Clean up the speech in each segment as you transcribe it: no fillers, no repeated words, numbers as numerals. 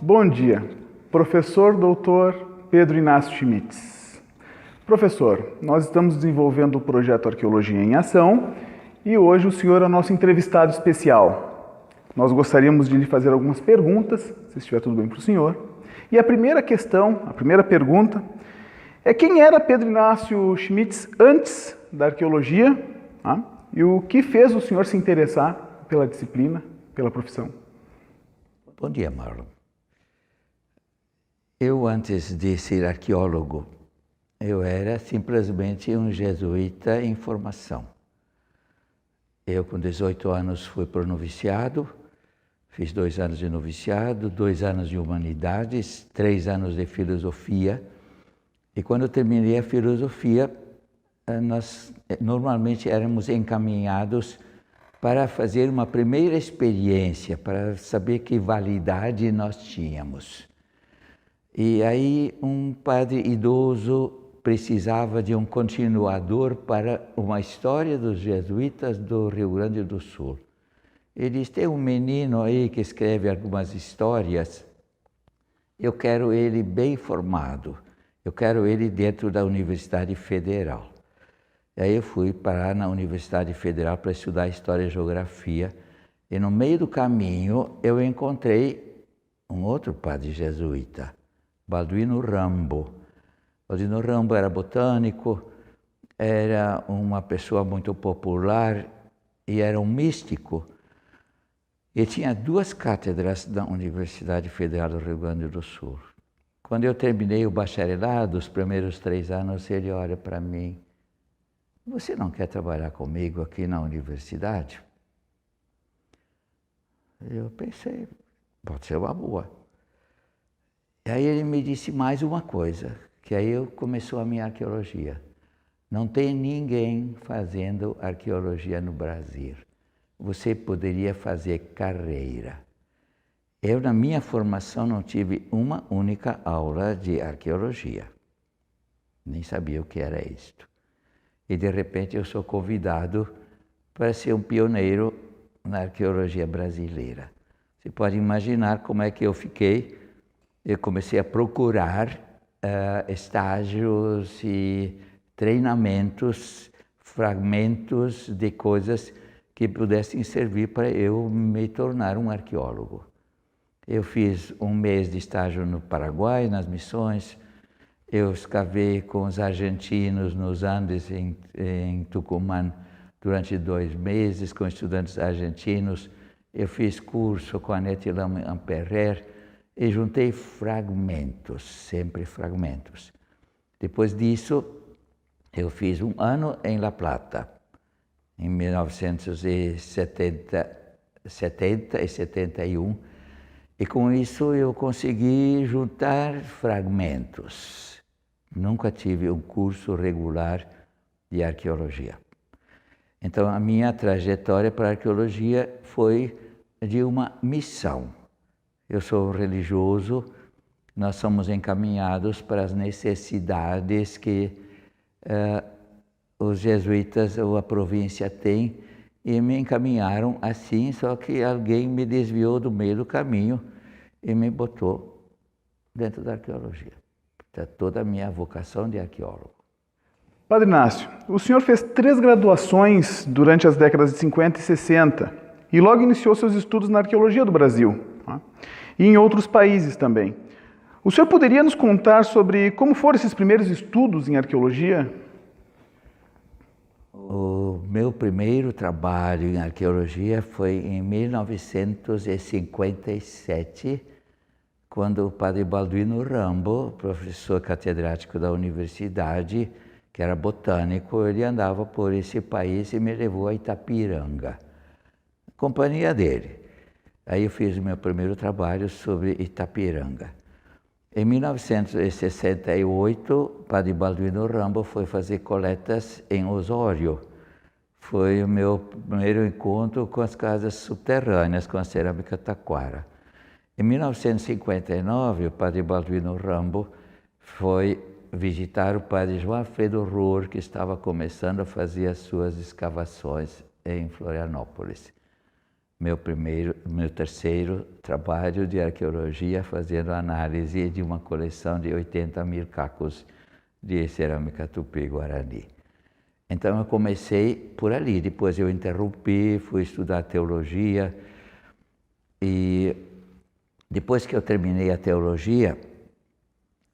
Bom dia, professor doutor Pedro Inácio Schmitz. Professor, nós estamos desenvolvendo o projeto Arqueologia em Ação e hoje o senhor é o nosso entrevistado especial. Nós gostaríamos de lhe fazer algumas perguntas, se estiver tudo bem para o senhor. E a primeira pergunta é quem era Pedro Inácio Schmitz antes da arqueologia, e o que fez o senhor se interessar pela disciplina, pela profissão? Bom dia, Marlon. Eu, antes de ser arqueólogo, eu era simplesmente um jesuíta em formação. Eu, com 18 anos, fui para o noviciado, fiz 2 anos de noviciado, 2 anos de humanidades, 3 anos de filosofia. E quando eu terminei a filosofia, nós normalmente éramos encaminhados para fazer uma primeira experiência, para saber que validade nós tínhamos. E aí um padre idoso precisava de um continuador para uma história dos jesuítas do Rio Grande do Sul. Ele disse, tem um menino aí que escreve algumas histórias, eu quero ele bem formado, eu quero ele dentro da Universidade Federal. Aí eu fui parar na Universidade Federal para estudar História e Geografia, e no meio do caminho eu encontrei um outro padre jesuíta, Balduino Rambo. Balduino Rambo era botânico, era uma pessoa muito popular e era um místico. E tinha 2 cátedras da Universidade Federal do Rio Grande do Sul. Quando eu terminei o bacharelado, os primeiros 3 anos, ele olha para mim, você não quer trabalhar comigo aqui na universidade? Eu pensei, pode ser uma boa. E aí ele me disse mais uma coisa, que aí começou a minha arqueologia. Não tem ninguém fazendo arqueologia no Brasil. Você poderia fazer carreira. Eu, na minha formação, não tive uma única aula de arqueologia. Nem sabia o que era isto. E, de repente, eu sou convidado para ser um pioneiro na arqueologia brasileira. Você pode imaginar como é que eu fiquei. Eu comecei a procurar estágios e treinamentos, fragmentos de coisas que pudessem servir para eu me tornar um arqueólogo. Eu fiz 1 mês de estágio no Paraguai, nas missões. Eu escavei com os argentinos nos Andes, em Tucumã, durante 2 meses, com estudantes argentinos. Eu fiz curso com a Annette Lamperrer e juntei fragmentos, sempre fragmentos. Depois disso, eu fiz 1 ano em La Plata, em 1970 e 71. E com isso eu consegui juntar fragmentos. Nunca tive um curso regular de arqueologia. Então a minha trajetória para a arqueologia foi de uma missão. Eu sou religioso, nós somos encaminhados para as necessidades que os jesuítas ou a província tem, e me encaminharam assim, só que alguém me desviou do meio do caminho e me botou dentro da arqueologia. Então, toda a minha vocação de arqueólogo. Padre Inácio, o senhor fez 3 graduações durante as décadas de 50 e 60 e logo iniciou seus estudos na arqueologia do Brasil, e em outros países também. O senhor poderia nos contar sobre como foram esses primeiros estudos em arqueologia? O meu primeiro trabalho em arqueologia foi em 1957, quando o padre Balduino Rambo, professor catedrático da universidade, que era botânico, ele andava por esse país e me levou a Itapiranga, companhia dele. Aí eu fiz o meu primeiro trabalho sobre Itapiranga. Em 1968, o padre Balduino Rambo foi fazer coletas em Osório. Foi o meu primeiro encontro com as casas subterrâneas, com a cerâmica taquara. Em 1959, o padre Balduino Rambo foi visitar o padre João Alfredo Rohr, que estava começando a fazer as suas escavações em Florianópolis. meu terceiro trabalho de arqueologia, fazendo análise de uma coleção de 80.000 cacos de cerâmica tupi-guarani. Então eu comecei por ali, depois eu interrompi, fui estudar teologia, e depois que eu terminei a teologia,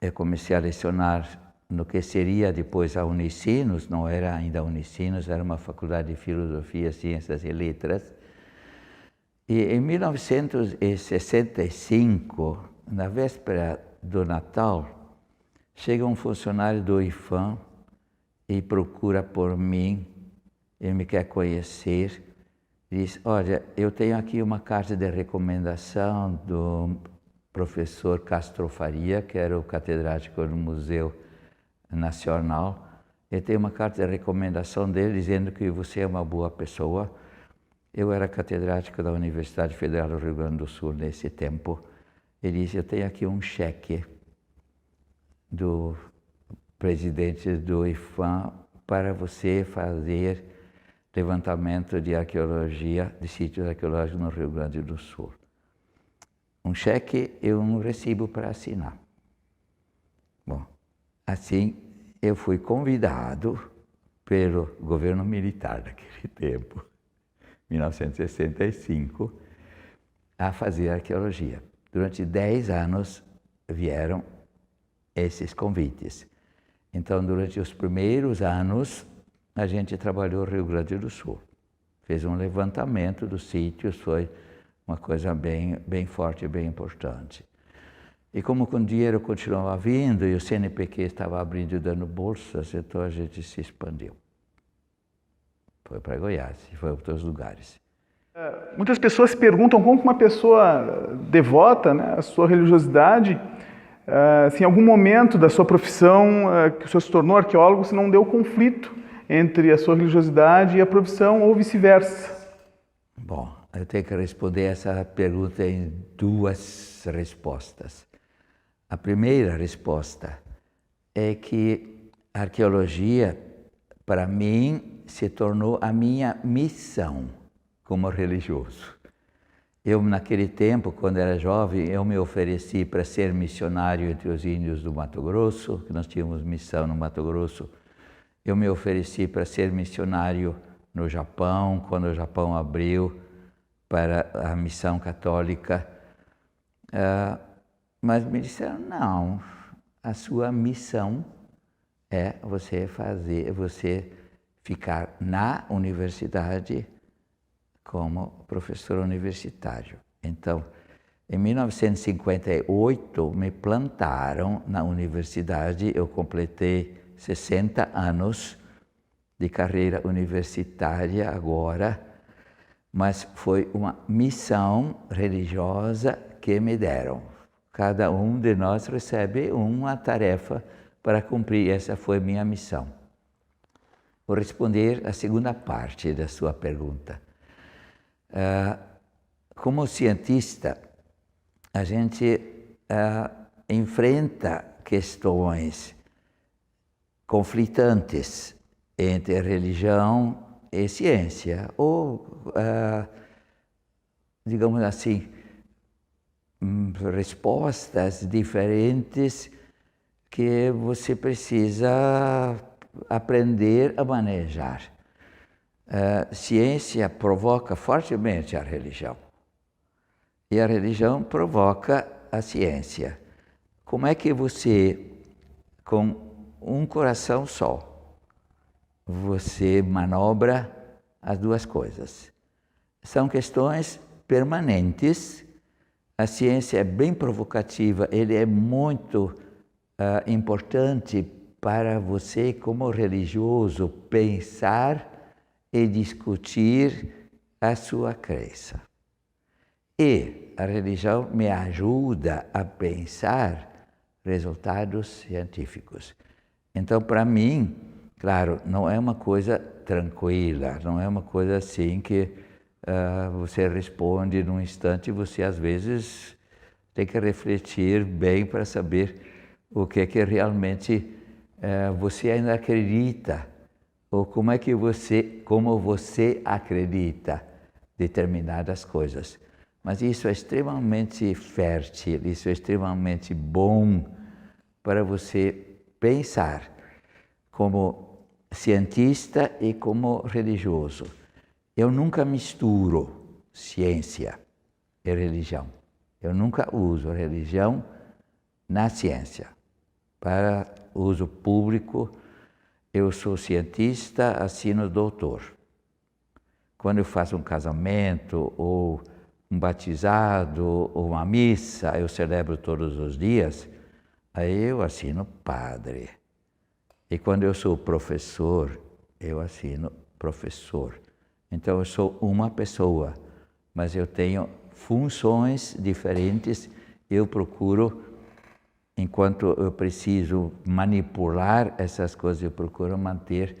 eu comecei a lecionar no que seria depois a Unicinos, não era ainda Unicinos, era uma faculdade de Filosofia, Ciências e Letras. E em 1965, na véspera do Natal, chega um funcionário do IPHAN e procura por mim, ele me quer conhecer, diz, olha, eu tenho aqui uma carta de recomendação do professor Castro Faria, que era o catedrático do Museu Nacional. Eu tenho uma carta de recomendação dele dizendo que você é uma boa pessoa. Eu era catedrático da Universidade Federal do Rio Grande do Sul nesse tempo. Ele disse, eu tenho aqui um cheque do presidente do IPHAN para você fazer levantamento de arqueologia, de sítios arqueológicos no Rio Grande do Sul. Um cheque e um recibo para assinar. Bom, assim eu fui convidado pelo governo militar daquele tempo, 1965, a fazer arqueologia. Durante 10 anos vieram esses convites. Então, durante os primeiros anos, a gente trabalhou no Rio Grande do Sul. Fez um levantamento dos sítios, foi uma coisa bem forte e bem importante. E como com o dinheiro continuava vindo e o CNPq estava abrindo e dando bolsas, então a gente se expandiu. Foi para Goiás e foi para outros lugares. Muitas pessoas se perguntam como uma pessoa devota, né, a sua religiosidade, se em algum momento da sua profissão, que o senhor se tornou arqueólogo, se não deu conflito entre a sua religiosidade e a profissão ou vice-versa. Bom, eu tenho que responder essa pergunta em 2 respostas. A primeira resposta é que a arqueologia, para mim, se tornou a minha missão como religioso. Eu, naquele tempo, quando era jovem, eu me ofereci para ser missionário entre os índios do Mato Grosso, que nós tínhamos missão no Mato Grosso. Eu me ofereci para ser missionário no Japão, quando o Japão abriu para a missão católica. Mas me disseram, não, a sua missão é você ficar na universidade como professor universitário. Então, em 1958, me plantaram na universidade, eu completei 60 anos de carreira universitária agora, mas foi uma missão religiosa que me deram. Cada um de nós recebe uma tarefa para cumprir, essa foi minha missão. Vou responder a segunda parte da sua pergunta. Como cientista, a gente enfrenta questões conflitantes entre religião e ciência, ou, digamos assim, respostas diferentes que você precisa aprender a manejar. Ciência provoca fortemente a religião e a religião provoca a ciência. Como é que você, com um coração só, você manobra as duas coisas? São questões permanentes. A ciência é bem provocativa, ele é muito importante para você, como religioso, pensar e discutir a sua crença. E a religião me ajuda a pensar resultados científicos. Então, para mim, claro, não é uma coisa tranquila, não é uma coisa assim que você responde num instante, você às vezes tem que refletir bem para saber o que é que realmente você ainda acredita, ou como você acredita, determinadas coisas. Mas isso é extremamente fértil, isso é extremamente bom para você pensar como cientista e como religioso. Eu nunca misturo ciência e religião. Eu nunca uso religião na ciência. Para uso público, eu sou cientista, assino doutor. Quando eu faço um casamento, ou um batizado, ou uma missa, eu celebro todos os dias, aí eu assino padre. E quando eu sou professor, eu assino professor. Então eu sou uma pessoa, mas eu tenho funções diferentes. Eu procuro, enquanto eu preciso manipular essas coisas, eu procuro manter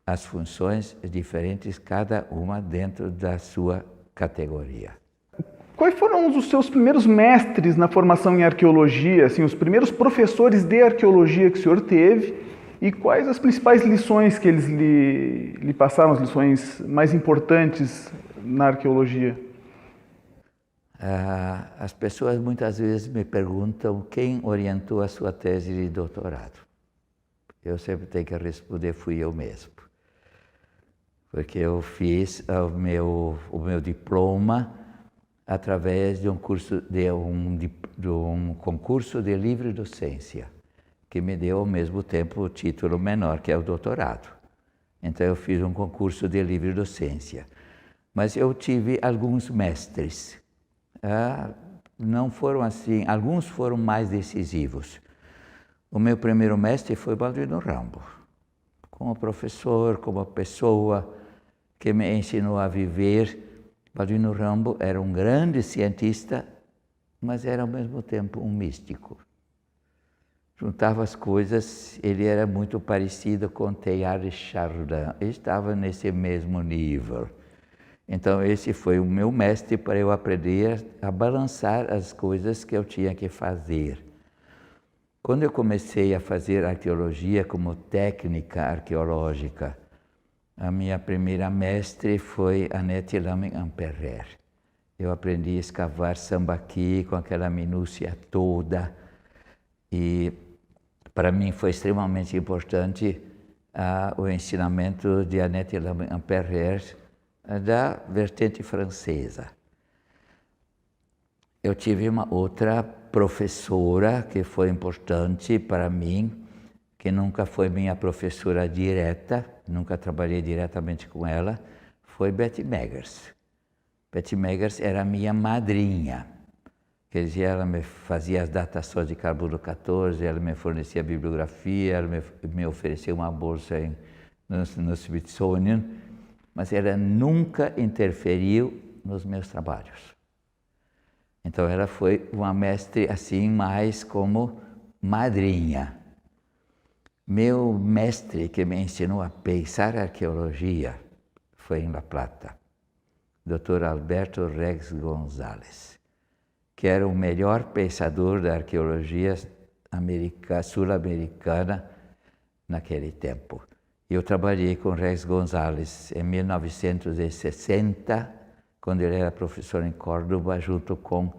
as funções diferentes, cada uma dentro da sua categoria. Quais foram os seus primeiros mestres na formação em arqueologia, assim, os primeiros professores de arqueologia que o senhor teve, e quais as principais lições que eles lhe passaram, as lições mais importantes na arqueologia? As pessoas muitas vezes me perguntam quem orientou a sua tese de doutorado. Eu sempre tenho que responder, fui eu mesmo. Porque eu fiz o meu diploma através de um concurso de livre docência, que me deu ao mesmo tempo o título menor, que é o doutorado. Então eu fiz um concurso de livre docência. Mas eu tive alguns mestres. Não foram assim, alguns foram mais decisivos. O meu primeiro mestre foi Balduino Rambo, como professor, como pessoa que me ensinou a viver. Balduino Rambo era um grande cientista, mas era ao mesmo tempo um místico. Juntava as coisas, ele era muito parecido com Teilhard de Chardin, ele estava nesse mesmo nível. Então esse foi o meu mestre para eu aprender a balançar as coisas que eu tinha que fazer. Quando eu comecei a fazer arqueologia como técnica arqueológica, a minha primeira mestre foi Annette Lamming-Amperrer. Eu aprendi a escavar sambaqui com aquela minúcia toda, e para mim foi extremamente importante o ensinamento de Annette Lamming-Amperrer da vertente francesa. Eu tive uma outra professora que foi importante para mim, que nunca foi minha professora direta, nunca trabalhei diretamente com ela, foi Betty Meggers. Betty Meggers era minha madrinha. Quer dizer, ela me fazia as datações de carbono 14, ela me fornecia bibliografia, ela me oferecia uma bolsa no Smithsonian, mas ela nunca interferiu nos meus trabalhos. Então ela foi uma mestre assim, mais como madrinha. Meu mestre que me ensinou a pensar arqueologia foi em La Plata, Dr. Alberto Rex González, que era o melhor pensador da arqueologia sul-americana naquele tempo. Eu trabalhei com Rex González em 1960, quando ele era professor em Córdoba, junto com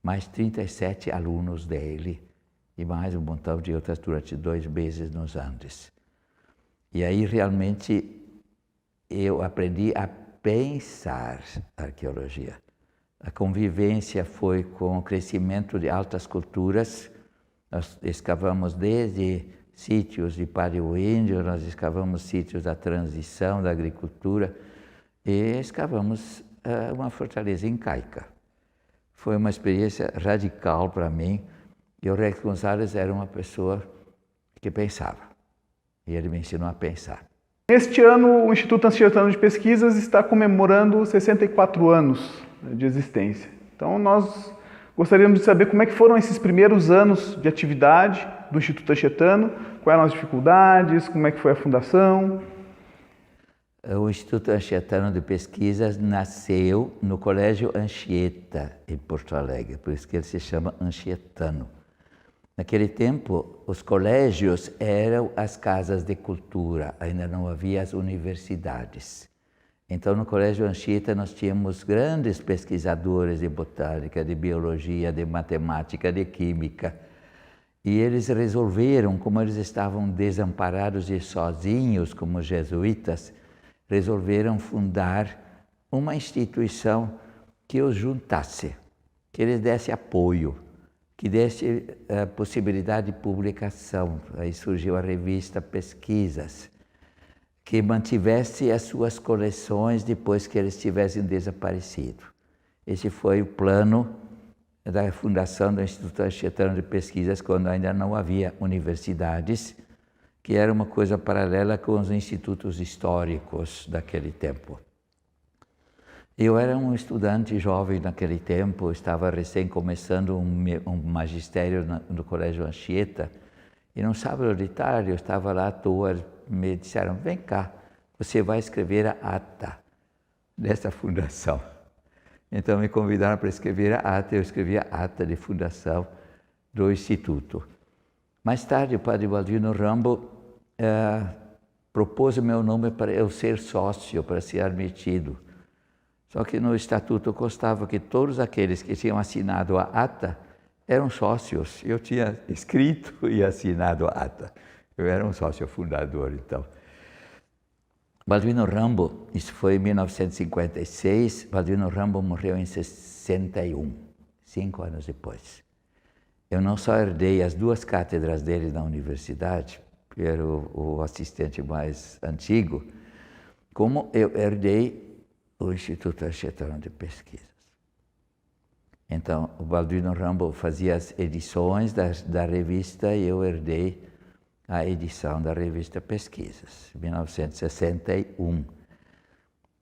mais 37 alunos dele e mais um montão de outras durante 2 meses nos Andes. E aí realmente eu aprendi a pensar arqueologia. A convivência foi com o crescimento de altas culturas. Nós escavamos desde sítios de paleoíndio, nós escavamos sítios da transição da agricultura e escavamos uma fortaleza incaica. Foi uma experiência radical para mim, e o Rex González era uma pessoa que pensava, e ele me ensinou a pensar. Este ano, o Instituto Anchietano de Pesquisas está comemorando 64 anos de existência. Então, nós gostaríamos de saber como é que foram esses primeiros anos de atividade do Instituto Anchietano, quais eram as dificuldades, como é que foi a fundação. O Instituto Anchietano de Pesquisas nasceu no Colégio Anchieta, em Porto Alegre, por isso que ele se chama Anchietano. Naquele tempo, os colégios eram as casas de cultura, ainda não havia as universidades. Então, no Colégio Anchieta, nós tínhamos grandes pesquisadores de botânica, de biologia, de matemática, de química. E eles resolveram, como eles estavam desamparados e sozinhos, como jesuítas, resolveram fundar uma instituição que os juntasse, que eles desse apoio, que desse a possibilidade de publicação. Aí surgiu a revista Pesquisas, que mantivesse as suas coleções depois que eles tivessem desaparecido. Esse foi o plano da fundação do Instituto Anchietano de Pesquisas, quando ainda não havia universidades, que era uma coisa paralela com os institutos históricos daquele tempo. Eu era um estudante jovem naquele tempo, estava recém começando um magistério no Colégio Anchieta, e num sábado de tarde eu estava lá à toa, me disseram, vem cá, você vai escrever a ata dessa fundação. Então me convidaram para escrever a ata, eu escrevi a ata de fundação do Instituto. Mais tarde o padre Baldino Rambo propôs o meu nome para eu ser sócio, para ser admitido. Só que no estatuto constava que todos aqueles que tinham assinado a ata eram sócios. Eu tinha escrito e assinado a ata. Eu era um sócio fundador, então. Baldino Rambo, isso foi em 1956, Baldino Rambo morreu em 61, 5 anos depois. Eu não só herdei as 2 cátedras dele na universidade, que era o assistente mais antigo, como eu herdei o Instituto Anchietano de Pesquisas. Então, o Baldino Rambo fazia as edições da revista e eu herdei a edição da revista Pesquisas, 1961.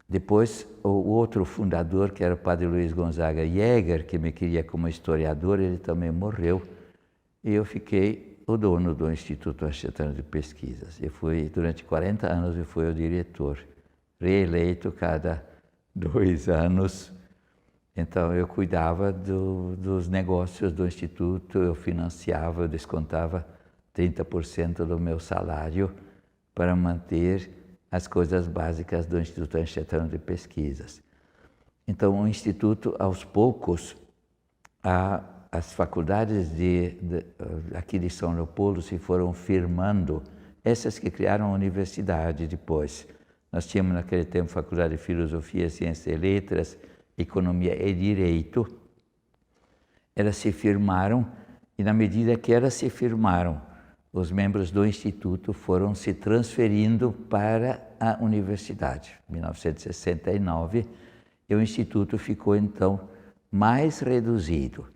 Depois, o outro fundador, que era o padre Luiz Gonzaga Jäger, que me queria como historiador, ele também morreu. E eu fiquei o dono do Instituto Anchietano de Pesquisas. Durante 40 anos, eu fui o diretor, reeleito cada 2 anos. Então, eu cuidava dos negócios do Instituto, eu financiava, eu descontava 30% do meu salário para manter as coisas básicas do Instituto Anchietano de Pesquisas. Então, o Instituto, aos poucos, as faculdades aqui de São Leopoldo se foram firmando, essas que criaram a universidade depois. Nós tínhamos naquele tempo Faculdade de Filosofia, Ciências e Letras, Economia e Direito. Elas se firmaram e, na medida que elas se firmaram, os membros do Instituto foram se transferindo para a universidade. Em 1969, e o Instituto ficou, então, mais reduzido.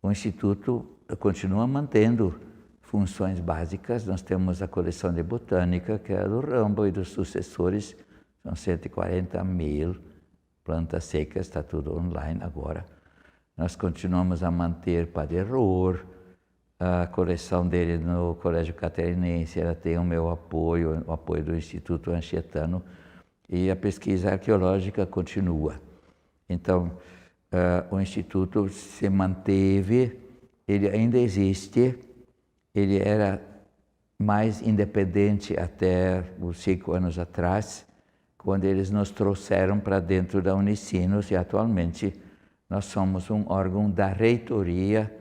O Instituto continua mantendo funções básicas. Nós temos a coleção de botânica, que é do Rambo e dos sucessores, são 140.000 plantas secas, está tudo online agora. Nós continuamos a manter Padre Error, a coleção dele no Colégio Catarinense, ela tem o meu apoio, o apoio do Instituto Anchietano, e a pesquisa arqueológica continua. Então, o Instituto se manteve, ele ainda existe, ele era mais independente até uns 5 anos atrás, quando eles nos trouxeram para dentro da Unicinos, e atualmente nós somos um órgão da reitoria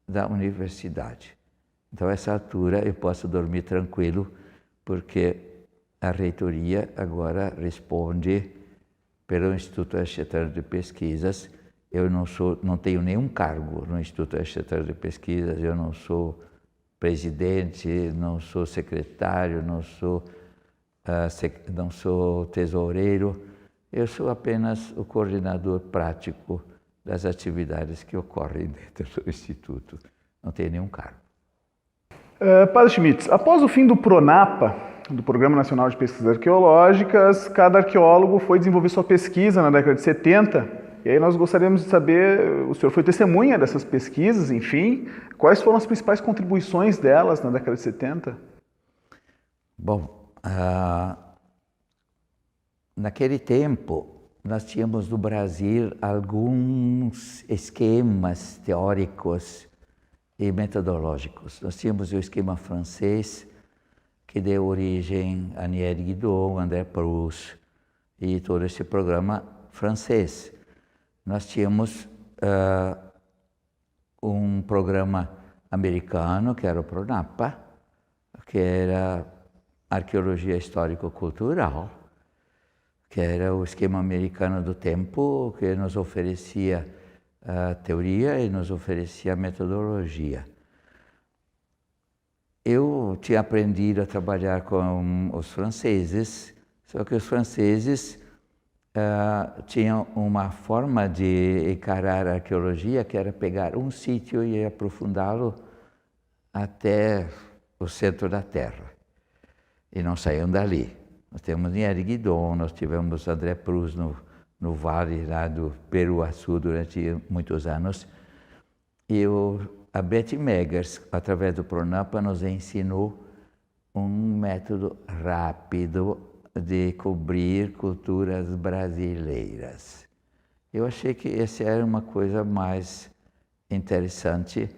da universidade. Então, a essa altura, eu posso dormir tranquilo, porque a reitoria agora responde pelo Instituto Anchietano de Pesquisas. Eu não tenho nenhum cargo no Instituto Anchietano de Pesquisas, eu não sou presidente, não sou secretário, não sou tesoureiro, eu sou apenas o coordenador prático das atividades que ocorrem dentro do Instituto. Não tenho nenhum cargo. Padre Schmitz, após o fim do PRONAPA, do Programa Nacional de Pesquisas Arqueológicas, cada arqueólogo foi desenvolver sua pesquisa na década de 70, e aí nós gostaríamos de saber, o senhor foi testemunha dessas pesquisas, enfim, quais foram as principais contribuições delas na década de 70? Bom, naquele tempo, nós tínhamos no Brasil alguns esquemas teóricos e metodológicos. Nós tínhamos o esquema francês, que deu origem a Nier Guidon, André Proust, e todo esse programa francês. Nós tínhamos um programa americano, que era o PRONAPA, que era Arqueologia Histórico-Cultural, que era o esquema americano do tempo, que nos oferecia a teoria e nos oferecia a metodologia. Eu tinha aprendido a trabalhar com os franceses, só que os franceses tinham uma forma de encarar a arqueologia que era pegar um sítio e aprofundá-lo até o centro da Terra. E não saíam dali. Nós temos Nieri Guidon, nós tivemos André Proust no vale lá do Peruaçu durante muitos anos. E a Betty Meggers, através do PRONAPA, nos ensinou um método rápido de cobrir culturas brasileiras. Eu achei que essa era uma coisa mais interessante.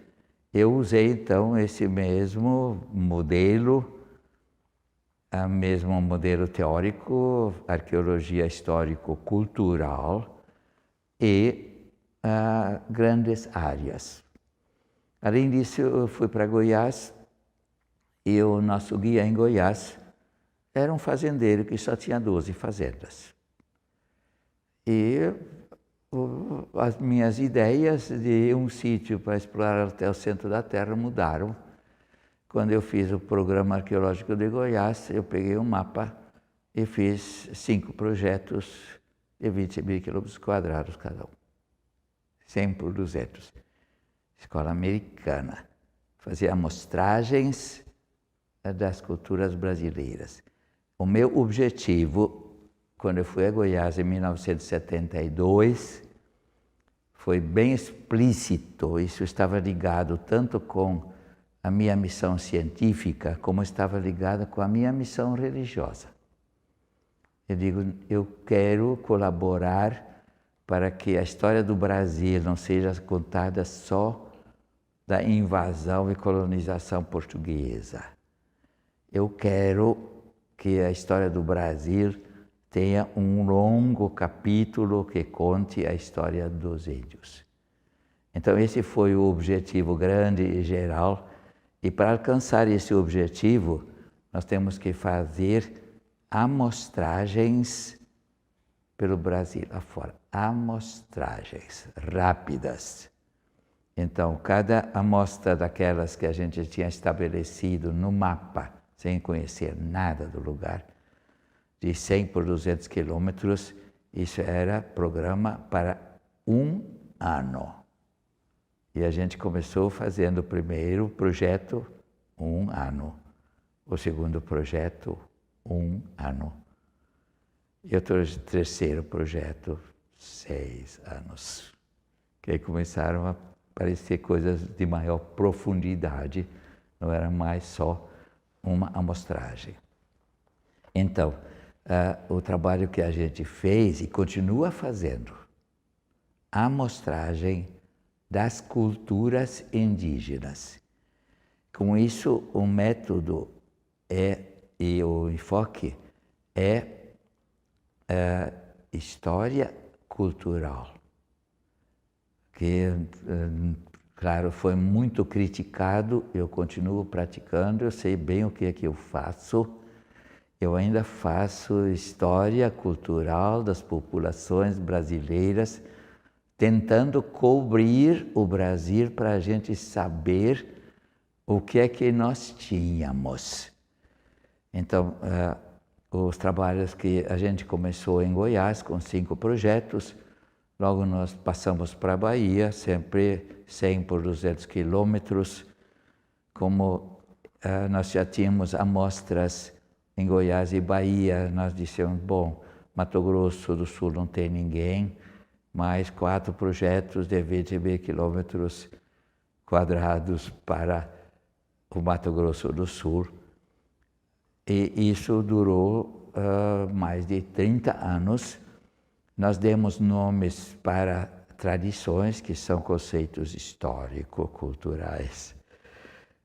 Eu usei então esse mesmo modelo, mesmo modelo teórico, arqueologia histórico-cultural e grandes áreas. Além disso, eu fui para Goiás e o nosso guia em Goiás era um fazendeiro que só tinha 12 fazendas. E as minhas ideias de um sítio para explorar até o centro da Terra mudaram. Quando eu fiz o Programa Arqueológico de Goiás, eu peguei um mapa e fiz 5 projetos de 20.000 quilômetros quadrados cada um. 100 por 200. Escola americana. Fazia amostragens das culturas brasileiras. O meu objetivo, quando eu fui a Goiás em 1972, foi bem explícito. Isso estava ligado tanto com a minha missão científica, como estava ligado com a minha missão religiosa. Eu digo, eu quero colaborar para que a história do Brasil não seja contada só da invasão e colonização portuguesa. Eu quero que a história do Brasil tenha um longo capítulo que conte a história dos índios. Então esse foi o objetivo grande e geral, e para alcançar esse objetivo, nós temos que fazer amostragens pelo Brasil afora, amostragens rápidas. Então, cada amostra daquelas que a gente tinha estabelecido no mapa, sem conhecer nada do lugar, de 100 por 200 quilômetros, isso era programa para 1 ano. E a gente começou fazendo o primeiro projeto, 1 ano. O segundo projeto, 1 ano. E o terceiro projeto, 6 anos. Que aí começaram a aparecer coisas de maior profundidade, não era mais só uma amostragem. Então, o trabalho que a gente fez e continua fazendo, a amostragem das culturas indígenas. Com isso, o método e o enfoque é história cultural, que, claro, foi muito criticado, eu continuo praticando, eu sei bem o que é que eu faço. Eu ainda faço história cultural das populações brasileiras, tentando cobrir o Brasil para a gente saber o que é que nós tínhamos. Então, os trabalhos que a gente começou em Goiás com 5 projetos, logo nós passamos para a Bahia, sempre 100 por 200 quilômetros. Como nós já tínhamos amostras em Goiás e Bahia, nós dissemos, bom, Mato Grosso do Sul não tem ninguém, mais 4 projetos de 20.000 quilômetros quadrados para o Mato Grosso do Sul. E isso durou mais de 30 anos. Nós demos nomes para tradições, que são conceitos histórico-culturais.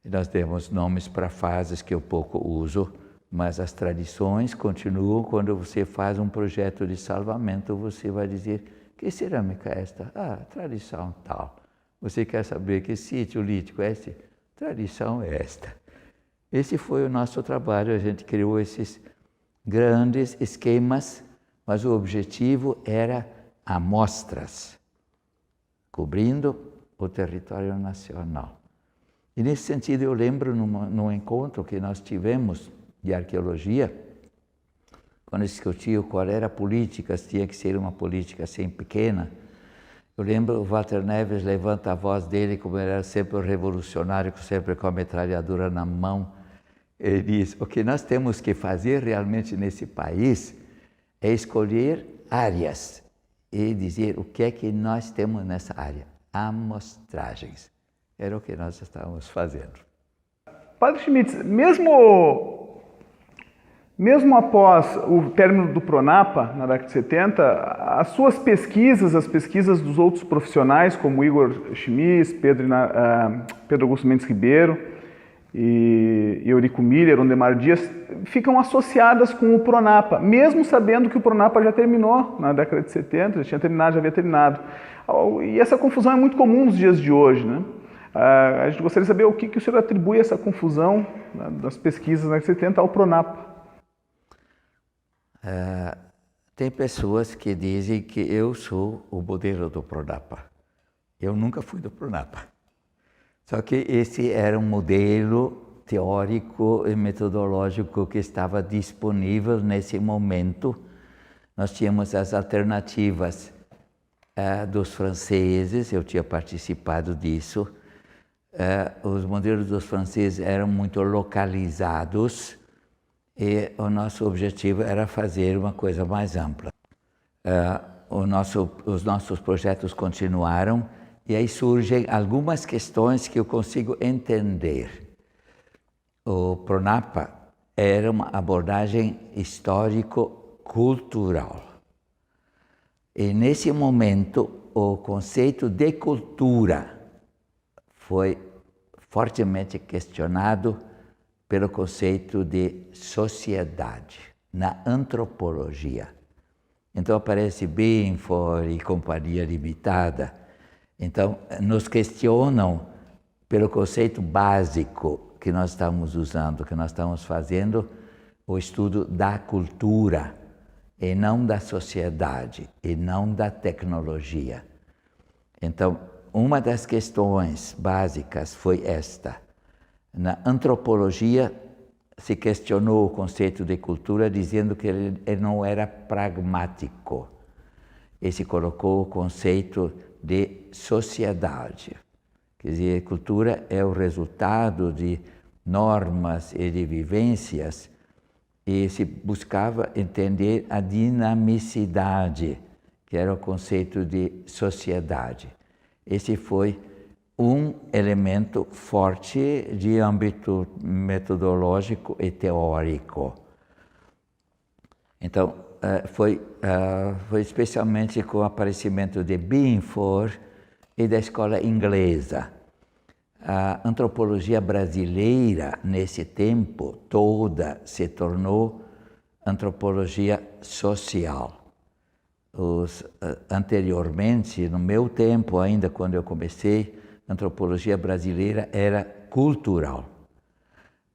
Nós demos nomes para fases que eu pouco uso, mas as tradições continuam. Quando você faz um projeto de salvamento, você vai dizer: que cerâmica é esta? Ah, tradição tal. Você quer saber que sítio lítico é este? Tradição é esta. Esse foi o nosso trabalho, a gente criou esses grandes esquemas, mas o objetivo era amostras, cobrindo o território nacional. E nesse sentido eu lembro num encontro que nós tivemos de arqueologia, quando discutiu qual era a política, se tinha que ser uma política assim pequena. Eu lembro o Walter Neves levanta a voz dele, como ele era sempre o revolucionário, sempre com a metralhadora na mão. Ele diz: o que nós temos que fazer realmente nesse país é escolher áreas e dizer o que é que nós temos nessa área. Amostragens. Era o que nós estávamos fazendo. Padre Schmitz, mesmo após o término do Pronapa, na década de 70, as suas pesquisas, as pesquisas dos outros profissionais, como Igor Schmitz, Pedro Augusto Mendes Ribeiro e Eurico Miller, Ondemar Dias, ficam associadas com o Pronapa, mesmo sabendo que o Pronapa já terminou na década de 70, já havia terminado. E essa confusão é muito comum nos dias de hoje, né? A gente gostaria de saber o que o senhor atribui essa confusão, né, das pesquisas na década de 70 ao Pronapa. Tem pessoas que dizem que eu sou o modelo do Pronapa. Eu nunca fui do Pronapa. Só que esse era um modelo teórico e metodológico que estava disponível nesse momento. Nós tínhamos as alternativas dos franceses, eu tinha participado disso. Os modelos dos franceses eram muito localizados e o nosso objetivo era fazer uma coisa mais ampla. Os nossos projetos continuaram. E aí surgem algumas questões que eu consigo entender. O Pronapa era uma abordagem histórico-cultural. E nesse momento, o conceito de cultura foi fortemente questionado pelo conceito de sociedade, na antropologia. Então aparece Binford e Companhia Limitada. Então, nos questionam pelo conceito básico que nós estamos usando, que nós estamos fazendo o estudo da cultura, e não da sociedade, e não da tecnologia. Então, uma das questões básicas foi esta. Na antropologia, se questionou o conceito de cultura, dizendo que ele não era pragmático. E se colocou o conceito de sociedade. Quer dizer, cultura é o resultado de normas e de vivências, e se buscava entender a dinamicidade, que era o conceito de sociedade. Esse foi um elemento forte de âmbito metodológico e teórico. Então, foi especialmente com o aparecimento de Binford e da escola inglesa. A antropologia brasileira, nesse tempo, toda se tornou antropologia social. Anteriormente, no meu tempo ainda, quando eu comecei, a antropologia brasileira era cultural.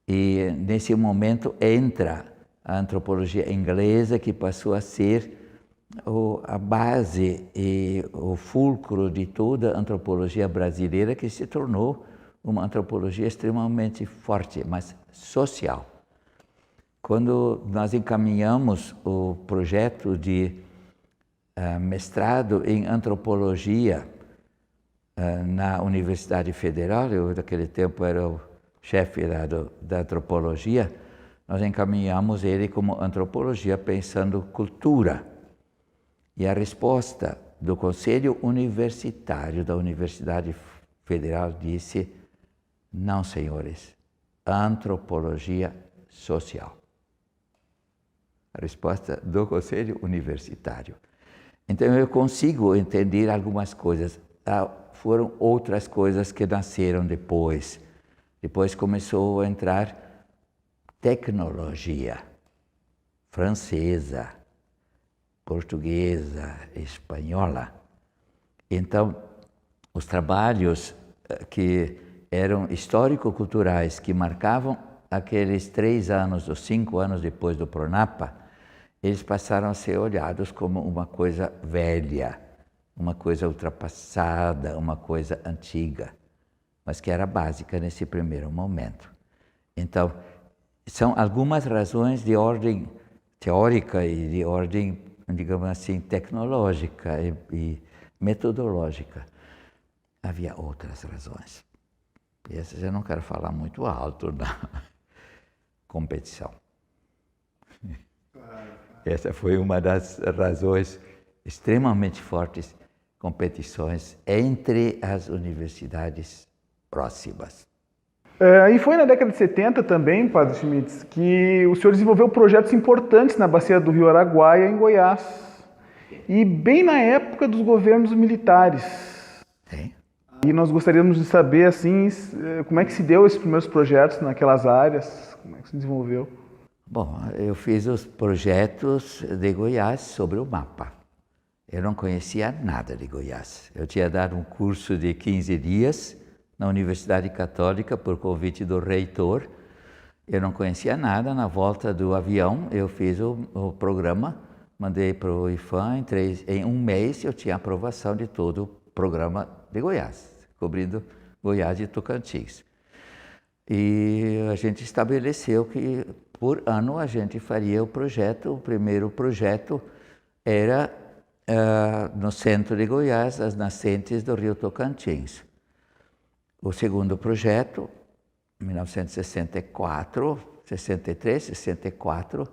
E nesse momento entra a antropologia inglesa, que passou a ser a base e o fulcro de toda a antropologia brasileira, que se tornou uma antropologia extremamente forte, mas social. Quando nós encaminhamos o projeto de mestrado em antropologia na Universidade Federal, eu naquele tempo era o chefe da antropologia, nós encaminhamos ele como antropologia pensando cultura. E a resposta do Conselho Universitário da Universidade Federal disse: não, senhores, antropologia social. A resposta do Conselho Universitário. Então eu consigo entender algumas coisas. Foram outras coisas que nasceram depois. Depois começou a entrar tecnologia francesa, portuguesa, espanhola. Então, os trabalhos que eram histórico-culturais, que marcavam aqueles 3 anos ou 5 anos depois do Pronapa, eles passaram a ser olhados como uma coisa velha, uma coisa ultrapassada, uma coisa antiga, mas que era básica nesse primeiro momento. Então, são algumas razões de ordem teórica e de ordem, digamos assim, tecnológica e metodológica. Havia outras razões. E essas eu não quero falar muito alto na competição. Essa foi uma das razões extremamente fortes, competições entre as universidades próximas. E foi na década de 70 também, Padre Schmitz, que o senhor desenvolveu projetos importantes na bacia do Rio Araguaia, em Goiás. E bem na época dos governos militares. Sim. E nós gostaríamos de saber, assim, como é que se deu esses primeiros projetos naquelas áreas, como é que se desenvolveu? Bom, eu fiz os projetos de Goiás sobre o mapa. Eu não conhecia nada de Goiás. Eu tinha dado um curso de 15 dias na Universidade Católica por convite do reitor. Eu não conhecia nada. Na volta do avião, eu fiz o programa, mandei para o IFAM. Em 1 mês, eu tinha aprovação de todo o programa de Goiás, cobrindo Goiás e Tocantins. E a gente estabeleceu que, por ano, a gente faria o projeto. O primeiro projeto era no centro de Goiás, as nascentes do Rio Tocantins. O segundo projeto, em 1963, 64,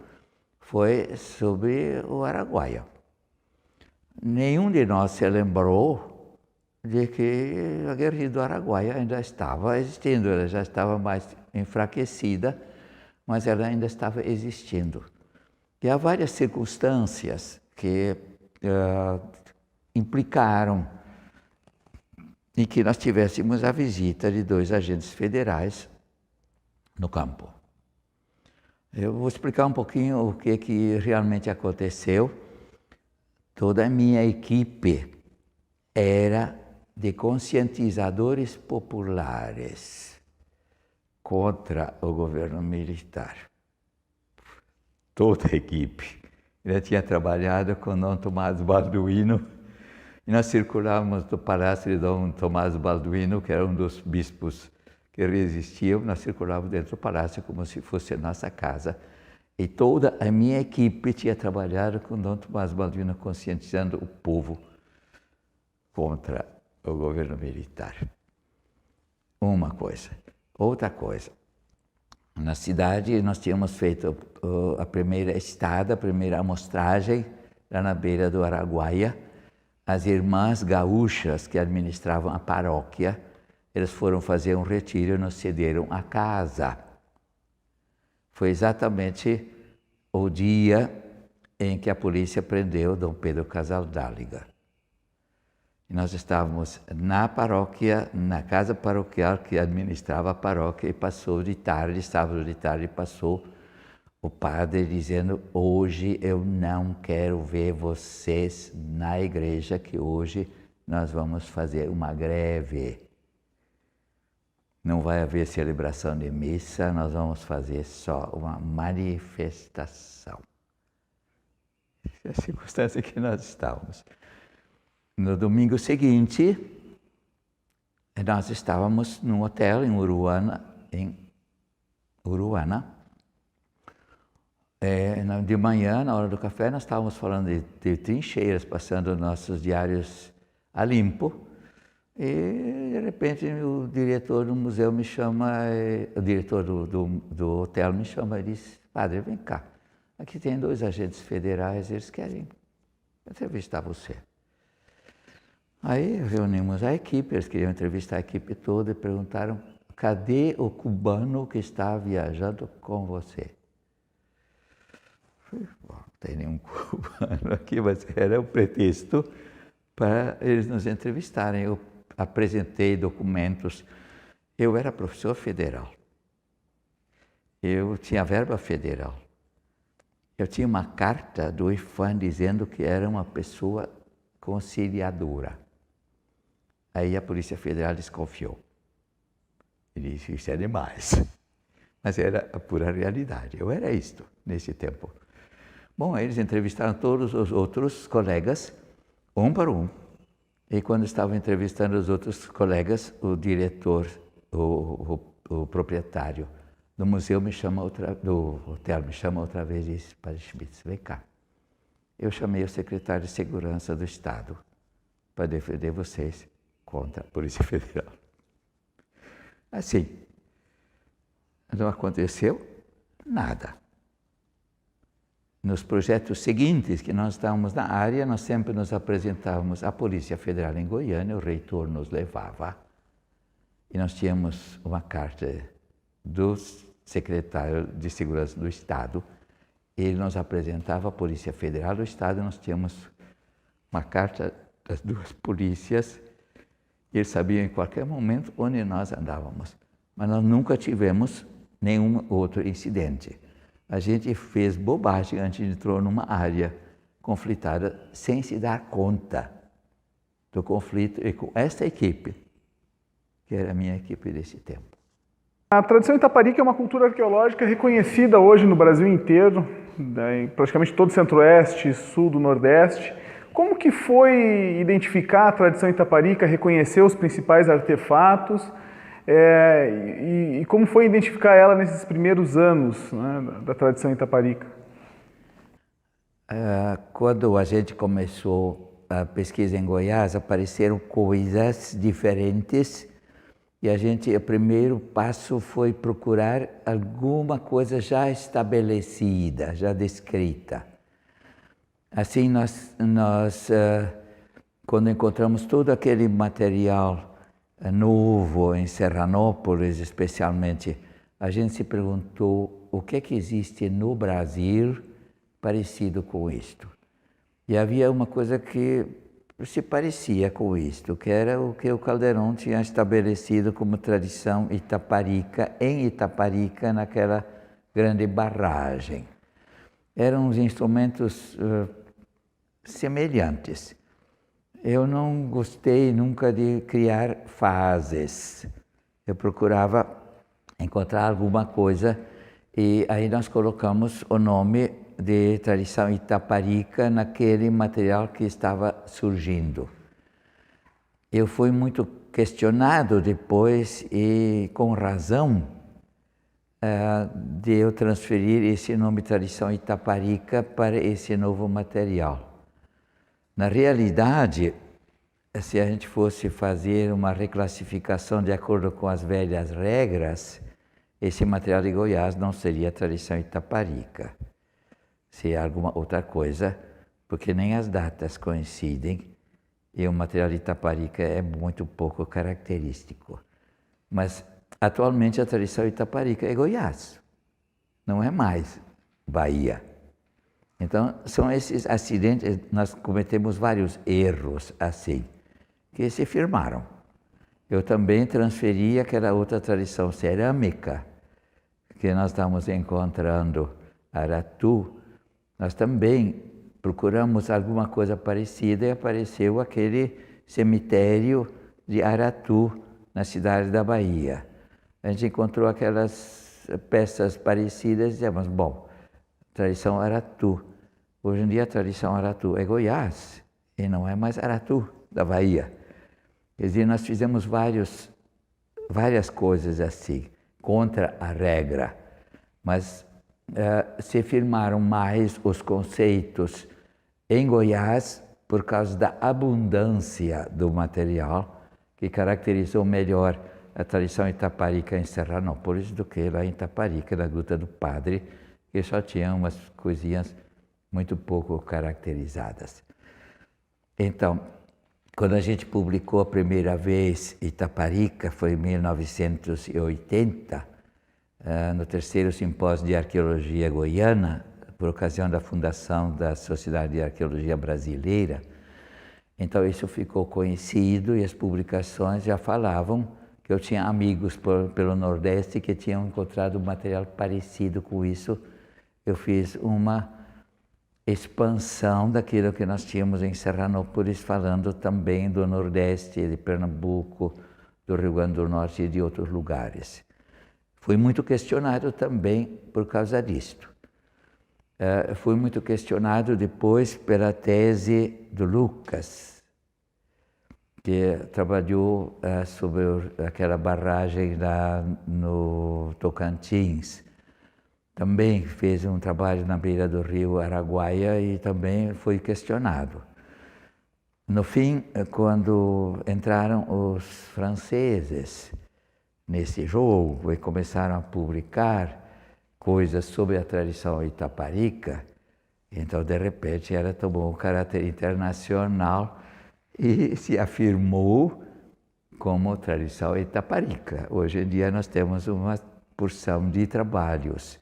foi sobre o Araguaia. Nenhum de nós se lembrou de que a guerrilha do Araguaia ainda estava existindo. Ela já estava mais enfraquecida, mas ela ainda estava existindo. E há várias circunstâncias que implicaram em que nós tivéssemos a visita de 2 agentes federais no campo. Eu vou explicar um pouquinho o que realmente aconteceu. Toda a minha equipe era de conscientizadores populares contra o governo militar. Toda a equipe. Eu tinha trabalhado com Dom Tomás Balduino e nós circulávamos do palácio de Dom Tomás Balduino, que era um dos bispos que resistiam. Nós circulávamos dentro do palácio como se fosse a nossa casa. E toda a minha equipe tinha trabalhado com Dom Tomás Balduino, conscientizando o povo contra o governo militar. Uma coisa. Outra coisa. Na cidade, nós tínhamos feito a primeira estada, a primeira amostragem, lá na beira do Araguaia. As irmãs gaúchas que administravam a paróquia, elas foram fazer um retiro e nos cederam a casa. Foi exatamente o dia em que a polícia prendeu Dom Pedro Casaldáliga. E nós estávamos na paróquia, na casa paroquial que administrava a paróquia, e passou de tarde, sábado de tarde, passou o padre dizendo: hoje eu não quero ver vocês na igreja, que hoje nós vamos fazer uma greve. Não vai haver celebração de missa, nós vamos fazer só uma manifestação. Essa é a circunstância que nós estávamos. No domingo seguinte, nós estávamos num hotel em Uruana. De manhã, na hora do café, nós estávamos falando de trincheiras, passando nossos diários a limpo. E, de repente, o diretor do museu me chama, o diretor do hotel me chama e diz: padre, vem cá, aqui tem 2 agentes federais, eles querem entrevistar você. Aí reunimos a equipe, eles queriam entrevistar a equipe toda e perguntaram: cadê o cubano que está viajando com você? Falei: bom, não tem nenhum cubano aqui, mas era o pretexto para eles nos entrevistarem. Eu apresentei documentos. Eu era professor federal. eu tinha verba federal. Eu tinha uma carta do IPHAN dizendo que era uma pessoa conciliadora. Aí a Polícia Federal desconfiou. E disse, isso é demais. Mas era a pura realidade. Eu era isto, nesse tempo. Bom, eles entrevistaram todos os outros colegas, um por um. E quando estavam entrevistando os outros colegas, o diretor, o proprietário do museu do hotel me chama outra vez e disse, Padre Schmitz, vem cá. Eu chamei o secretário de Segurança do Estado para defender vocês contra a Polícia Federal. Assim, não aconteceu nada. Nos projetos seguintes que nós estávamos na área, nós sempre nos apresentávamos à Polícia Federal em Goiânia, o reitor nos levava e nós tínhamos uma carta do secretário de Segurança do Estado. Ele nos apresentava à Polícia Federal do Estado, nós tínhamos uma carta das duas polícias e eles sabiam em qualquer momento onde nós andávamos. Mas nós nunca tivemos nenhum outro incidente. A gente fez bobagem antes de entrar numa área conflitada sem se dar conta do conflito e com esta equipe, que era a minha equipe desse tempo. A tradição Itaparica é uma cultura arqueológica reconhecida hoje no Brasil inteiro, em praticamente todo o centro-oeste, sul do nordeste. Como que foi identificar a tradição Itaparica, reconhecer os principais artefatos e como foi identificar ela nesses primeiros anos, né, da tradição Itaparica? Quando a gente começou a pesquisa em Goiás, apareceram coisas diferentes e o primeiro passo foi procurar alguma coisa já estabelecida, já descrita. Assim, nós quando encontramos todo aquele material novo em Serranópolis, especialmente, a gente se perguntou o que é que existe no Brasil parecido com isto. E havia uma coisa que se parecia com isto, que era o que o Caldeirão tinha estabelecido como tradição Itaparica, em Itaparica, naquela grande barragem. Eram uns instrumentos semelhantes. Eu não gostei nunca de criar fases. Eu procurava encontrar alguma coisa e aí nós colocamos o nome de tradição Itaparica naquele material que estava surgindo. Eu fui muito questionado depois e com razão de eu transferir esse nome tradição Itaparica para esse novo material. Na realidade, se a gente fosse fazer uma reclassificação de acordo com as velhas regras, esse material de Goiás não seria tradição Itaparica, seria alguma outra coisa, porque nem as datas coincidem e o material de Itaparica é muito pouco característico. Mas atualmente a tradição Itaparica é Goiás, não é mais Bahia. Então, são esses acidentes, nós cometemos vários erros assim, que se firmaram. Eu também transferi aquela outra tradição cerâmica, que nós estamos encontrando, Aratu, nós também procuramos alguma coisa parecida e apareceu aquele cemitério de Aratu, na cidade da Bahia. A gente encontrou aquelas peças parecidas e dizemos, bom, tradição Aratu. Hoje em dia a tradição Aratu é Goiás e não é mais Aratu, da Bahia. Quer dizer, nós fizemos várias coisas assim, contra a regra, mas se firmaram mais os conceitos em Goiás por causa da abundância do material que caracterizou melhor a tradição Itaparica em Serranópolis do que lá em Itaparica, na Gruta do Padre, que só tinha umas coisinhas muito pouco caracterizadas. Então, quando a gente publicou a primeira vez Itaparica, foi em 1980, no terceiro simpósio de arqueologia goiana, por ocasião da fundação da Sociedade de Arqueologia Brasileira. Então isso ficou conhecido e as publicações já falavam que que eu tinha amigos pelo Nordeste que tinham encontrado material parecido com isso. Eu fiz uma expansão daquilo que nós tínhamos em Serranópolis, falando também do Nordeste, de Pernambuco, do Rio Grande do Norte e de outros lugares. Fui muito questionado também por causa disto. Fui muito questionado depois pela tese do Lucas, que trabalhou sobre aquela barragem lá no Tocantins. Também fez um trabalho na beira do rio Araguaia e também foi questionado. No fim, quando entraram os franceses nesse jogo e começaram a publicar coisas sobre a tradição Itaparica, então, de repente, ela tomou um caráter internacional e se afirmou como tradição Itaparica. Hoje em dia nós temos uma porção de trabalhos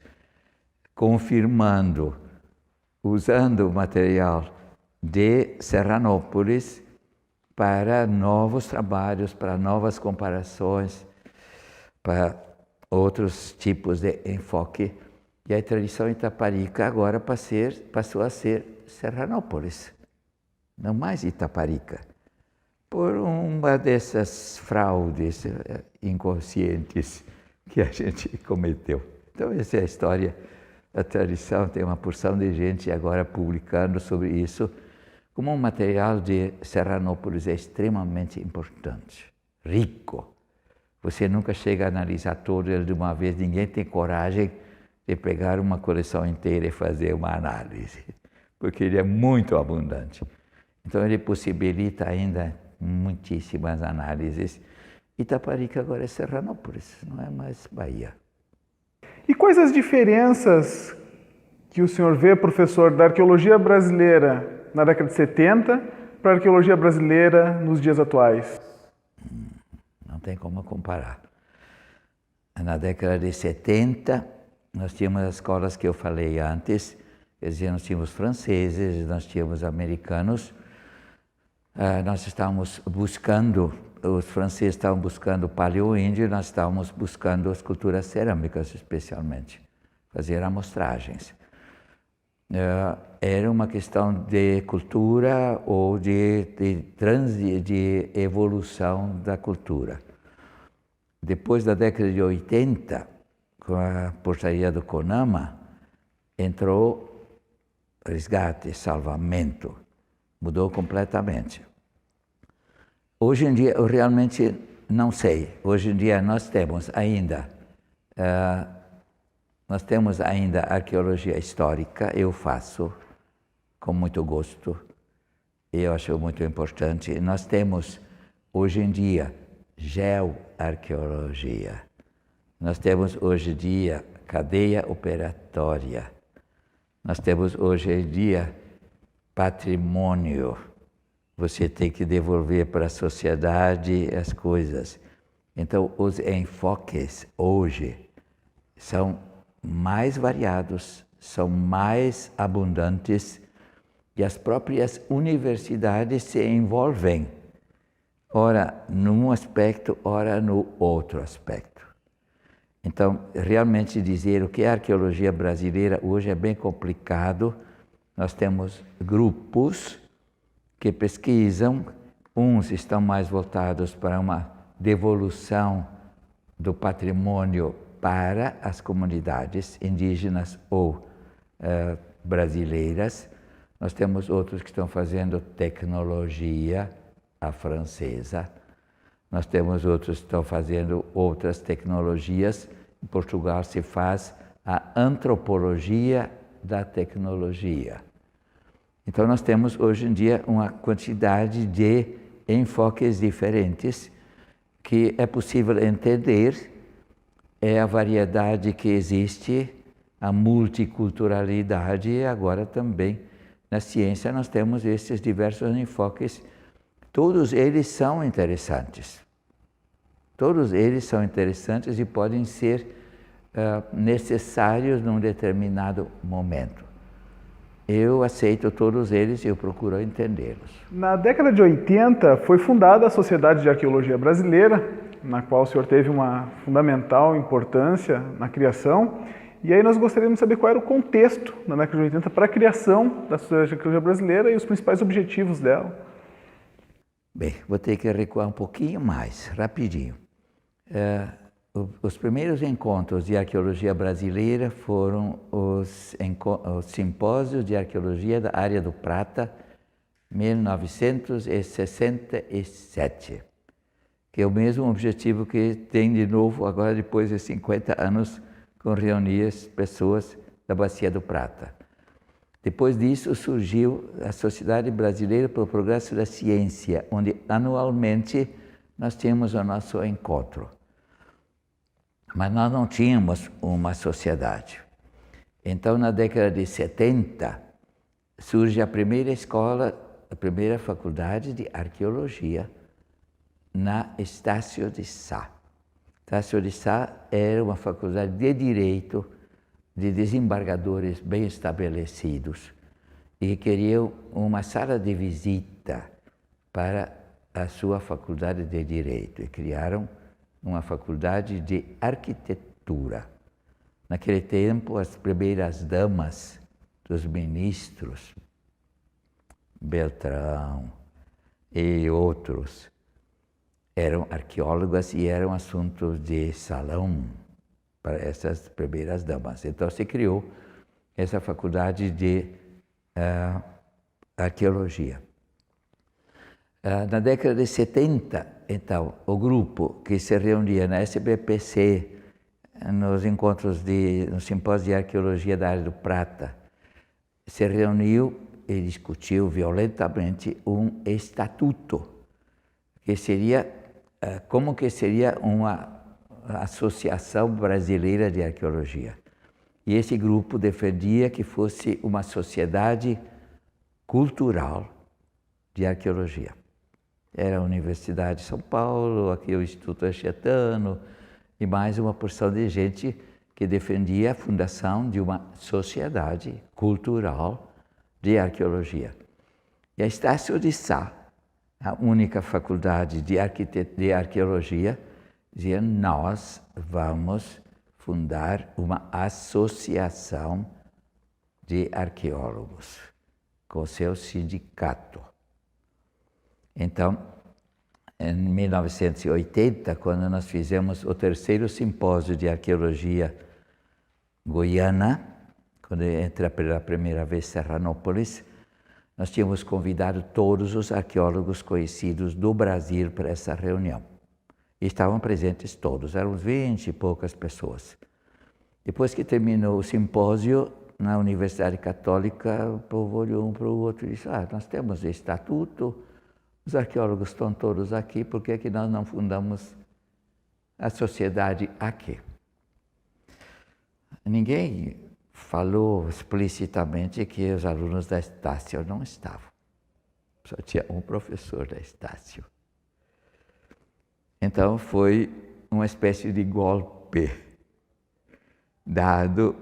confirmando, usando o material de Serranópolis para novos trabalhos, para novas comparações, para outros tipos de enfoque. E a tradição Itaparica agora passou a ser Serranópolis, não mais Itaparica, por uma dessas fraudes inconscientes que a gente cometeu. Então essa é a história da tradição. Tem uma porção de gente agora publicando sobre isso. Como um material de Serranópolis é extremamente importante, rico. Você nunca chega a analisar todo ele de uma vez, ninguém tem coragem de pegar uma coleção inteira e fazer uma análise, porque ele é muito abundante. Então ele possibilita ainda muitíssimas análises. Itaparica agora é Serranópolis, não é mais Bahia. E quais as diferenças que o senhor vê, professor, da arqueologia brasileira na década de 70 para a arqueologia brasileira nos dias atuais? Não tem como comparar. Na década de 70, nós tínhamos as escolas que eu falei antes, quer dizer, nós tínhamos franceses, nós tínhamos americanos, nós estávamos buscando, os franceses estavam buscando o paleo-índio, nós estávamos buscando as culturas cerâmicas especialmente, fazer amostragens. Era uma questão de cultura ou de evolução da cultura. Depois da década de 80, com a portaria do CONAMA, entrou resgate, salvamento, mudou completamente. Hoje em dia, eu realmente não sei. Hoje em dia nós temos ainda arqueologia histórica, eu faço com muito gosto, eu acho muito importante. Nós temos hoje em dia geoarqueologia, nós temos hoje em dia cadeia operatória, nós temos hoje em dia patrimônio. Você tem que devolver para a sociedade as coisas. Então, os enfoques hoje são mais variados, são mais abundantes e as próprias universidades se envolvem, ora num aspecto, ora no outro aspecto. Então, realmente dizer o que é arqueologia brasileira hoje é bem complicado. Nós temos grupos que pesquisam, uns estão mais voltados para uma devolução do patrimônio para as comunidades indígenas ou brasileiras. Nós temos outros que estão fazendo tecnologia, a francesa. Nós temos outros que estão fazendo outras tecnologias. Em Portugal se faz a antropologia da tecnologia. Então nós temos hoje em dia uma quantidade de enfoques diferentes que é possível entender. É a variedade que existe, a multiculturalidade, e agora também na ciência nós temos esses diversos enfoques. Todos eles são interessantes. Todos eles são interessantes e podem ser necessários num determinado momento. Eu aceito todos eles e eu procuro entendê-los. Na década de 80 foi fundada a Sociedade de Arqueologia Brasileira, na qual o senhor teve uma fundamental importância na criação. E aí nós gostaríamos de saber qual era o contexto na década de 80 para a criação da Sociedade de Arqueologia Brasileira e os principais objetivos dela. Bem, vou ter que recuar um pouquinho mais, rapidinho. Os primeiros encontros de arqueologia brasileira foram os simpósios de arqueologia da área do Prata, 1967, que é o mesmo objetivo que tem de novo agora depois de 50 anos, com reunir as pessoas da Bacia do Prata. Depois disso surgiu a Sociedade Brasileira para o Progresso da Ciência, onde anualmente nós tínhamos o nosso encontro. Mas nós não tínhamos uma sociedade. Então, na década de 70, surge a primeira escola, a primeira faculdade de arqueologia na Estácio de Sá. Estácio de Sá era uma faculdade de direito de desembargadores bem estabelecidos e queriam uma sala de visita para a sua faculdade de direito e criaram uma faculdade de arquitetura. Naquele tempo, as primeiras damas dos ministros, Beltrão e outros, eram arqueólogas e eram assuntos de salão para essas primeiras damas. Então se criou essa faculdade de arqueologia. Na década de 70, então, o grupo que se reunia na SBPC, nos encontros no simpósio de arqueologia da área do Prata, se reuniu e discutiu violentamente um estatuto, que seria como que seria uma Associação Brasileira de Arqueologia. E esse grupo defendia que fosse uma sociedade cultural de arqueologia. Era a Universidade de São Paulo, aqui o Instituto Anchietano, e mais uma porção de gente que defendia a fundação de uma sociedade cultural de arqueologia. E a Estácio de Sá, a única faculdade de arqueologia, dizia: nós vamos fundar uma associação de arqueólogos com seu sindicato. Então, em 1980, quando nós fizemos o terceiro simpósio de arqueologia goiana, quando entra pela primeira vez Serranópolis, nós tínhamos convidado todos os arqueólogos conhecidos do Brasil para essa reunião. E estavam presentes todos, eram 20 e poucas pessoas. Depois que terminou o simpósio, na Universidade Católica, o povo olhou um para o outro e disse: nós temos estatuto, os arqueólogos estão todos aqui, por que é que nós não fundamos a sociedade aqui? Ninguém falou explicitamente que os alunos da Estácio não estavam. Só tinha um professor da Estácio. Então foi uma espécie de golpe dado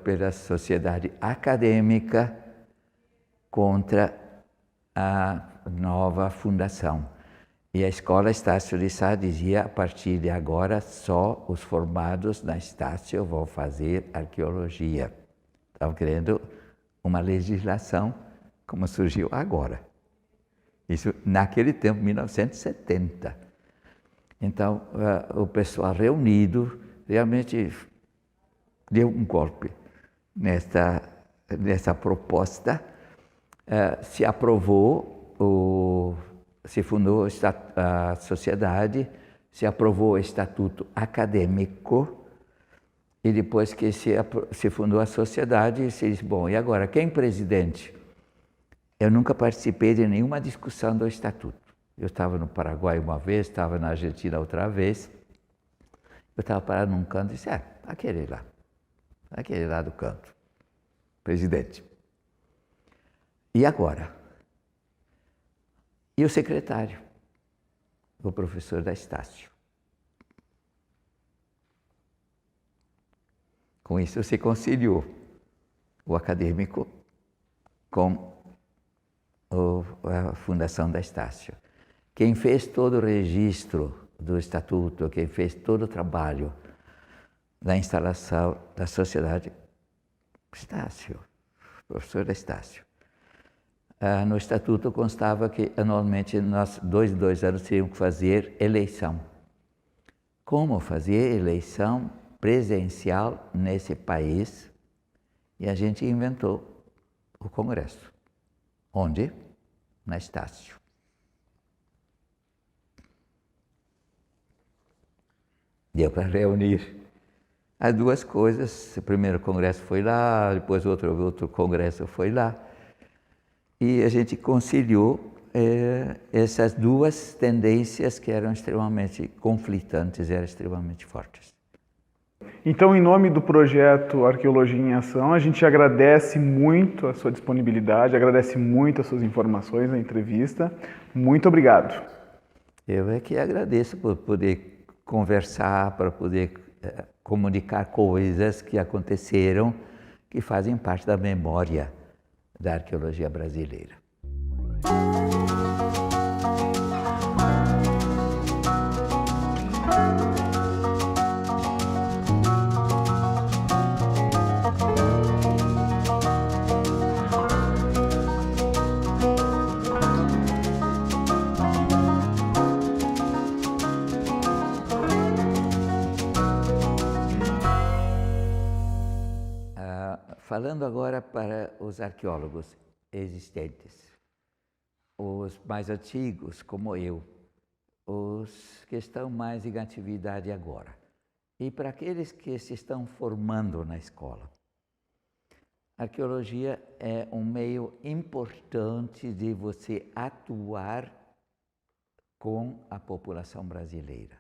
pela sociedade acadêmica contra a nova fundação. E a Escola Estácio de Sá dizia: a partir de agora só os formados na Estácio vão fazer arqueologia. Estavam querendo uma legislação como surgiu agora. Isso naquele tempo, 1970. Então, o pessoal reunido realmente deu um golpe nessa proposta. Se aprovou, se fundou a sociedade, se aprovou o estatuto acadêmico, e depois que se fundou a sociedade, se disse: bom, e agora, quem é presidente? Eu nunca participei de nenhuma discussão do estatuto. Eu estava no Paraguai uma vez, estava na Argentina outra vez. Eu estava parado num canto e disse: aquele lá do canto, presidente. E agora? E o secretário? O professor da Estácio. Com isso se conciliou o acadêmico com a fundação da Estácio. Quem fez todo o registro do Estatuto, quem fez todo o trabalho da instalação da sociedade, Estácio, professor Estácio. No Estatuto constava que anualmente nós, 2 anos, teríamos que fazer eleição. Como fazer eleição presencial nesse país? E a gente inventou o Congresso. Onde? Na Estácio. Deu para reunir as duas coisas. O primeiro congresso foi lá, depois outro congresso foi lá. E a gente conciliou essas duas tendências que eram extremamente conflitantes, eram extremamente fortes. Então, em nome do projeto Arqueologia em Ação, a gente agradece muito a sua disponibilidade, agradece muito as suas informações na entrevista. Muito obrigado. Eu é que agradeço por poder conversar, para poder comunicar coisas que aconteceram, que fazem parte da memória da arqueologia brasileira. Falando agora para os arqueólogos existentes, os mais antigos, como eu, os que estão mais em atividade agora, e para aqueles que se estão formando na escola. A arqueologia é um meio importante de você atuar com a população brasileira.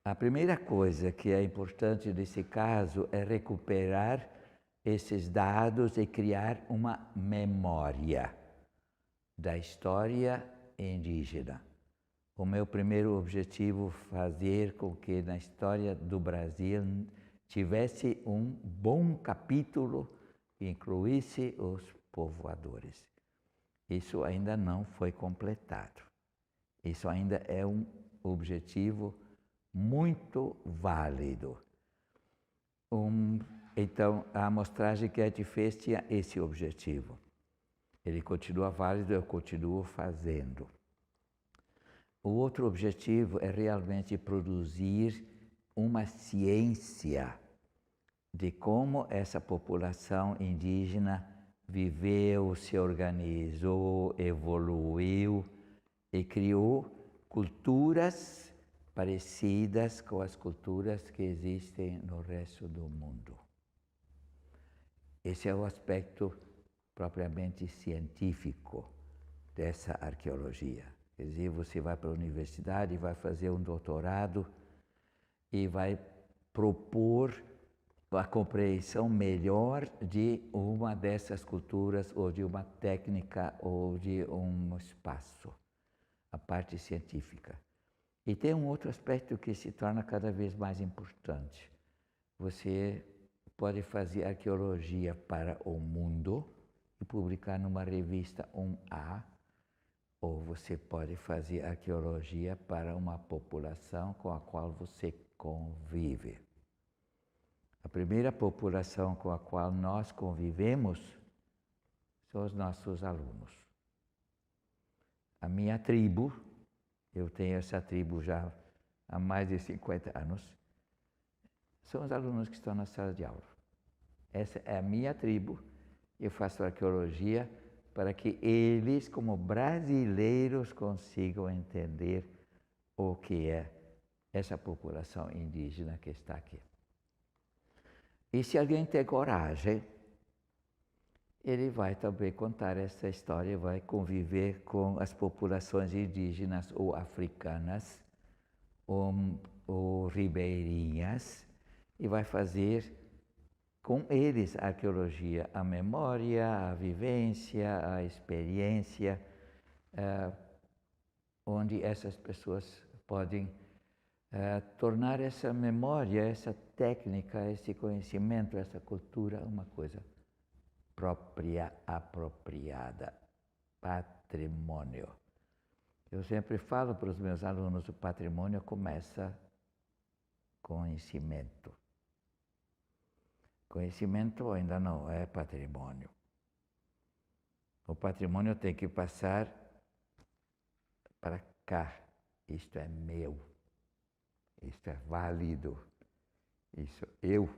A primeira coisa que é importante nesse caso é recuperar esses dados e criar uma memória da história indígena. O meu primeiro objetivo fazer com que na história do Brasil tivesse um bom capítulo que incluísse os povoadores. Isso ainda não foi completado. Isso ainda é um objetivo muito válido. Então, a amostragem que a gente fez tinha esse objetivo. Ele continua válido, eu continuo fazendo. O outro objetivo é realmente produzir uma ciência de como essa população indígena viveu, se organizou, evoluiu e criou culturas parecidas com as culturas que existem no resto do mundo. Esse é o aspecto propriamente científico dessa arqueologia. Quer dizer, você vai para a universidade, vai fazer um doutorado e vai propor a compreensão melhor de uma dessas culturas, ou de uma técnica, ou de um espaço, a parte científica. E tem um outro aspecto que se torna cada vez mais importante. Você pode fazer arqueologia para o mundo e publicar numa revista 1A, ou você pode fazer arqueologia para uma população com a qual você convive. A primeira população com a qual nós convivemos são os nossos alunos. A minha tribo, eu tenho essa tribo já há mais de 50 anos, são os alunos que estão na sala de aula. Essa é a minha tribo. Eu faço arqueologia para que eles, como brasileiros, consigam entender o que é essa população indígena que está aqui. E se alguém tem coragem, ele vai também contar essa história, vai conviver com as populações indígenas ou africanas, ou ribeirinhas, e vai fazer com eles a arqueologia, a memória, a vivência, a experiência, onde essas pessoas podem tornar essa memória, essa técnica, esse conhecimento, essa cultura uma coisa própria, apropriada, patrimônio. Eu sempre falo para os meus alunos, o patrimônio começa com conhecimento. Conhecimento ainda não é patrimônio. O patrimônio tem que passar para cá. Isto é meu. Isto é válido. Isso eu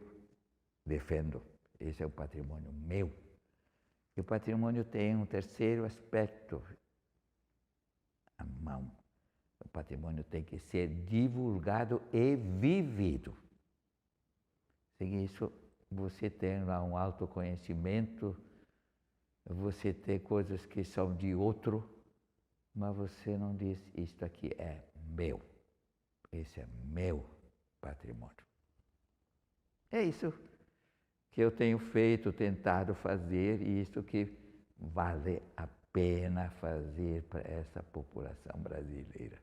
defendo. Esse é o patrimônio meu. E o patrimônio tem um terceiro aspecto. A mão. O patrimônio tem que ser divulgado e vivido. Sem isso, você tem lá um autoconhecimento, você tem coisas que são de outro, mas você não diz, isto aqui é meu. Esse é meu patrimônio. É isso que eu tenho feito, tentado fazer, e isso que vale a pena fazer para essa população brasileira.